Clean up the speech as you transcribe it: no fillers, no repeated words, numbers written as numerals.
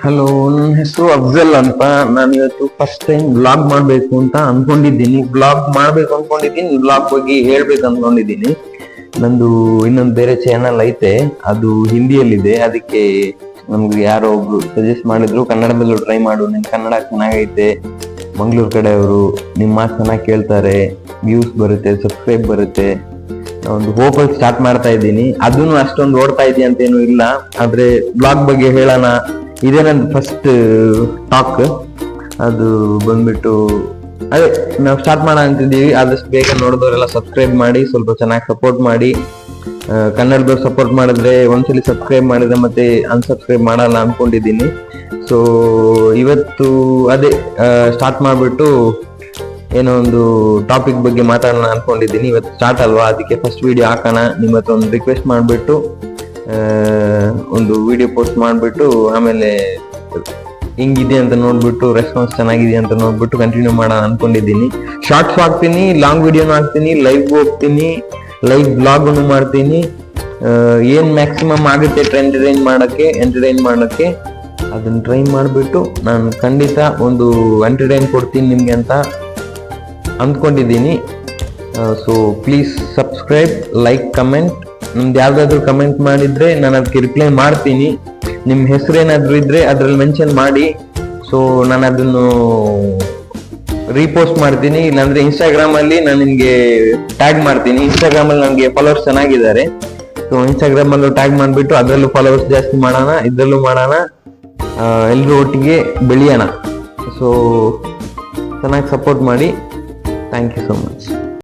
Hello, ನನ್ನ ಹೆಸರು ಅಫ್ಜಲ್ ಅಂತ. ನಾನು ಇವತ್ತು ಫಸ್ಟ್ ಟೈಮ್ ಬ್ಲಾಗ್ ಮಾಡಬೇಕು ಅಂತ ಅನ್ಕೊಂಡಿದ್ದೀನಿ. ಬ್ಲಾಗ್ ಬಗ್ಗೆ ಹೇಳ್ಬೇಕು ಅನ್ಕೊಂಡಿದ್ದೀನಿ. ನಂದು ಇನ್ನೊಂದು ಬೇರೆ ಚಾನಲ್ ಐತೆ, ಅದು ಹಿಂದಿಯಲ್ಲಿದೆ. ಅದಕ್ಕೆ ನಮ್ಗೆ ಯಾರೋ ಒಬ್ರು ಸಜೆಸ್ಟ್ ಮಾಡಿದ್ರು, ಕನ್ನಡದಲ್ಲೂ ಟ್ರೈ ಮಾಡು, ನಿನ್ ಕನ್ನಡ ಚೆನ್ನಾಗೈತೆ, ಮಂಗ್ಳೂರ್ ಕಡೆಯವರು ನಿಮ್ಮ ಮಾತು ಚೆನ್ನಾಗಿ ಕೇಳ್ತಾರೆ, ವ್ಯೂಸ್ ಬರುತ್ತೆ, ಸಬ್ಸ್ಕ್ರೈಬ್ ಬರುತ್ತೆ. ಒಂದು ಹೋಪಲ್ಲಿ ಸ್ಟಾರ್ಟ್ ಮಾಡ್ತಾ ಇದ್ದೀನಿ. ಅದನ್ನು ಅಷ್ಟೊಂದು ಓಡ್ತಾ ಇದೆಯಾ ಅಂತೇನು ಇಲ್ಲ, ಆದ್ರೆ ಬ್ಲಾಗ್ ಬಗ್ಗೆ ಹೇಳೋಣ. ಇದೇ ನನ್ನ ಫಸ್ಟ್ ಟಾಕ್. ಅದು ಬಂದ್ಬಿಟ್ಟು ಅದೇ ನಾವು ಸ್ಟಾರ್ಟ್ ಮಾಡೋಣ ಅಂತಿದ್ದೀವಿ. ಆದಷ್ಟು ಬೇಗ ನೋಡಿದವರೆಲ್ಲ ಸಬ್ಸ್ಕ್ರೈಬ್ ಮಾಡಿ, ಸ್ವಲ್ಪ ಚೆನ್ನಾಗಿ ಸಪೋರ್ಟ್ ಮಾಡಿ. ಕನ್ನಡದವ್ರು ಸಪೋರ್ಟ್ ಮಾಡಿದ್ರೆ, ಒಂದ್ಸಲಿ ಸಬ್ಸ್ಕ್ರೈಬ್ ಮಾಡಿದ್ರೆ ಮತ್ತೆ ಅನ್ಸಬ್ಸ್ಕ್ರೈಬ್ ಮಾಡಲ್ಲ ಅನ್ಕೊಂಡಿದ್ದೀನಿ. ಸೊ ಇವತ್ತು ಅದೇ ಸ್ಟಾರ್ಟ್ ಮಾಡಿಬಿಟ್ಟು ಏನೋ ಒಂದು ಟಾಪಿಕ್ ಬಗ್ಗೆ ಮಾತಾಡೋಣ ಅನ್ಕೊಂಡಿದ್ದೀನಿ. ಇವತ್ತು ಸ್ಟಾರ್ಟ್ ಅಲ್ವಾ, ಅದಕ್ಕೆ ಫಸ್ಟ್ ವಿಡಿಯೋ ಹಾಕೋಣ. ನಿಮ್ಮ ಹತ್ರ ಒಂದು ರಿಕ್ವೆಸ್ಟ್ ಮಾಡಿಬಿಟ್ಟು ಒಂದು ವಿಡಿಯೋ ಪೋಸ್ಟ್ ಮಾಡಿಬಿಟ್ಟು ಆಮೇಲೆ ಹಿಂಗಿದೆ ಅಂತ ನೋಡ್ಬಿಟ್ಟು, ರೆಸ್ಪಾನ್ಸ್ ಚೆನ್ನಾಗಿದೆ ಅಂತ ನೋಡ್ಬಿಟ್ಟು ಕಂಟಿನ್ಯೂ ಮಾಡೋಣ ಅನ್ಕೊಂಡಿದ್ದೀನಿ. ಶಾರ್ಟ್ಸ್ ಹಾಕ್ತೀನಿ, ಲಾಂಗ್ ವಿಡಿಯೋನು ಹಾಕ್ತೀನಿ, ಲೈವ್ ಹೋಗ್ತೀನಿ, ಲೈವ್ ಬ್ಲಾಗ್ನು ಮಾಡ್ತೀನಿ. ಏನ್ ಮ್ಯಾಕ್ಸಿಮಮ್ ಆಗುತ್ತೆ ಎಂಟರ್ಟೈನ್ ಮಾಡೋಕ್ಕೆ ಅದನ್ನ ಟ್ರೈ ಮಾಡಿಬಿಟ್ಟು ನಾನು ಖಂಡಿತ ಒಂದು ಎಂಟರ್ಟೈನ್ ಕೊಡ್ತೀನಿ ನಿಮ್ಗೆ ಅಂತ ಅಂದ್ಕೊಂಡಿದ್ದೀನಿ. So please subscribe, like, comment. ನಮ್ದು ಯಾವ್ದಾದ್ರು ಕಮೆಂಟ್ ಮಾಡಿದ್ರೆ ನಾನು ಅದಕ್ಕೆ ರಿಪ್ಲೈ ಮಾಡ್ತೀನಿ. ನಿಮ್ಮ ಹೆಸರು ಏನಾದ್ರು ಇದ್ರೆ ಅದ್ರಲ್ಲಿ ಮೆನ್ಷನ್ ಮಾಡಿ. ಸೊ ನಾನು ಅದನ್ನು ರೀಪೋಸ್ಟ್ ಮಾಡ್ತೀನಿ, ಇಲ್ಲಾಂದ್ರೆ ಇನ್ಸ್ಟಾಗ್ರಾಮ್ ಅಲ್ಲಿ ನಾನು ನಿಮ್ಗೆ ಟ್ಯಾಗ್ ಮಾಡ್ತೀನಿ. ಇನ್ಸ್ಟಾಗ್ರಾಮ್ ಅಲ್ಲಿ ನನಗೆ ಫಾಲೋವರ್ಸ್ ಚೆನ್ನಾಗಿದ್ದಾರೆ. ಸೊ ಇನ್ಸ್ಟಾಗ್ರಾಮ್ ಅಲ್ಲೂ ಟ್ಯಾಗ್ ಮಾಡ್ಬಿಟ್ಟು ಅದರಲ್ಲೂ ಫಾಲೋವರ್ಸ್ ಜಾಸ್ತಿ ಮಾಡೋಣ, ಇದ್ರಲ್ಲೂ ಮಾಡೋಣ, ಎಲ್ಲರೂ ಒಟ್ಟಿಗೆ ಬೆಳೆಯೋಣ. ಸೊ ಚೆನ್ನಾಗಿ ಸಪೋರ್ಟ್ ಮಾಡಿ. Thank you so much.